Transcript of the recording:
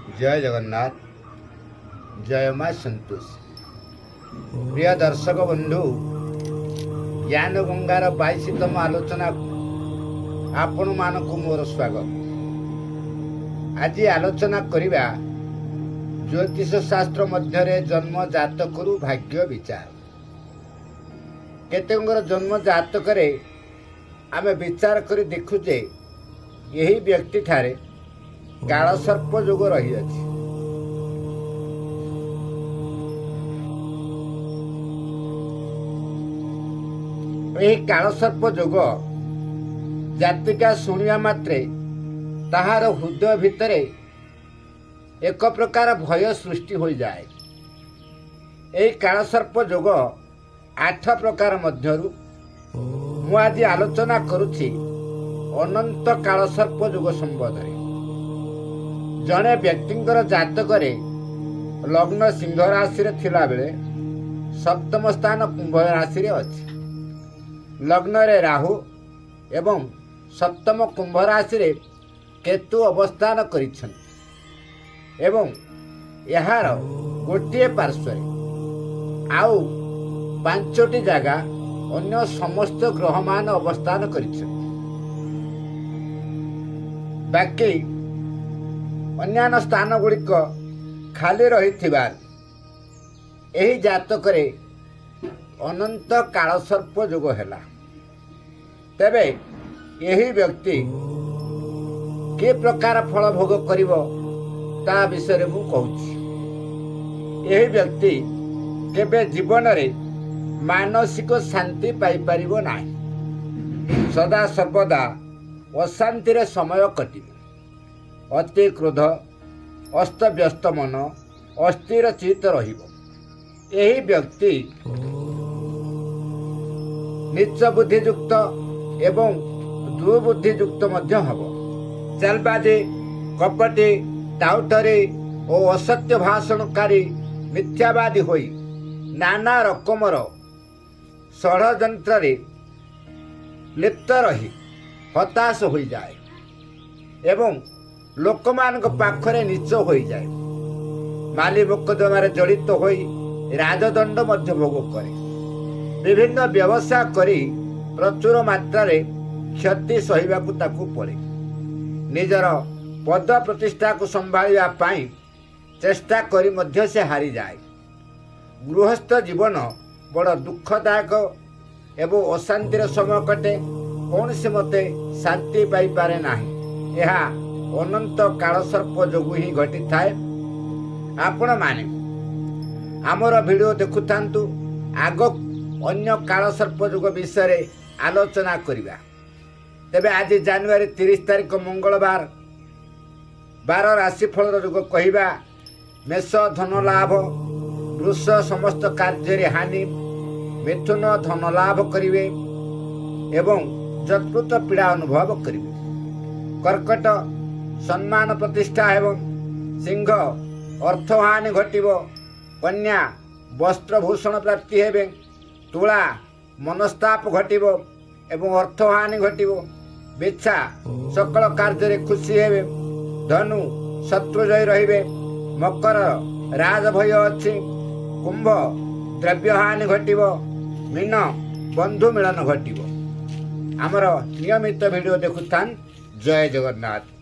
जय जगन्नाथ। जय माँ संतोष। प्रिय दर्शक बंधु, ज्ञान गंगार 22तम आलोचना आपण मानक मोर स्वागत। आज आलोचना करिबा ज्योतिष शास्त्र मध्य जन्म जातक भाग्य विचार। केतेकर जन्म जातक आमे विचार कर देखुचे यही व्यक्ति ठारे कालसर्प जोग रही अछि। यही कालसर्प जोग जातिका शुणिया मात्रे ताहार हृदय भितरे एक प्रकार भय सृष्टि हो जाए। यही कालसर्प जोग 8 प्रकार मध्यरु मु आज आलोचना करुछि अनंत कालसर्प जोग संबंध में। जड़े व्यक्तिंकर जातक लग्न सिंह राशि थिला बेले सप्तम स्थान कुंभ राशि अच्छी। लग्न रे राहु एवं सप्तम कुंभ राशि केतु अवस्थान करिछन्ति एवं यार गोटे पार्श्व आउ 5टी जगह अन्य समस्त ग्रहमान अवस्थान करिछन्ति। बाकी अन्यान्य स्थान गुड़िक खाली रही यही जातक अनंत कालसर्प जोग है। तेबे यही व्यक्ति के प्रकार फल भोग करिवो ता विषय मु कहूछि। यही व्यक्ति केबे जीवन रे मानसिक शांति पाई परिबो नाही। सदा सर्वदा अशांति रे समय कटिबो। अति क्रोध, अस्तव्यस्त मन, अस्थिर चित्त रहिबो। यही व्यक्ति नीच बुद्धियुक्त एवं दुर्बुद्धियुक्त मध्य हब। चालबाजी, कपटी, टाउटरी और असत्य भाषणकारी मिथ्यावादी होई नाना रकमर षड्यंत्र लिप्त रही हताश हो जाए एवं लोकमान पाखरे नीच हो जाए। माली मोकदमार जड़ित हो राजदंड मध्य भोग करे। विभिन्न व्यवसाय करी प्रचुर मात्रा क्षति सहिबाकु ताकु पड़े। निजर पद प्रतिष्ठा को संभालिबा पाई चेष्टा करी मध्य से हारी जाए। गृहस्थ जीवन बड़ दुखदायक एवं अशांतिर समय कटे। कौन से मते शांति पाई पारे नाही। यह अनंत कालसर्प जोगु ही घटी थाए। आपण माने आमर वीडियो देखुथांतु। आग अन्य कालसर्प जोग विषय आलोचना करिबा। तेबे आज जनवरी 30 तारिख मंगलवार 12 राशिफल जोग कहिबा। मेष धन लाभ, वृष समस्त कार्य हानि, मिथुन धन लाभ करिवे एवं जत्कृत पीड़ा अनुभव करिवे। कर्कट सम्मान प्रतिष्ठा एवं सिंह अर्थहानि घटिबो। कन्या वस्त्रभूषण प्राप्ति हेबे। तुला मनस्ताप घटिबो एवं अर्थहानि घटिबो। बिच्छा सकल कार्य खुशी हेबे। धनु शत्रुजय रहिबे। मकर राजभय अच्छी। कुंभ द्रव्यहानि घटिबो। मीन बंधु मिलन घटिबो। आमर नियमित वीडियो देखुथान। जय जगन्नाथ।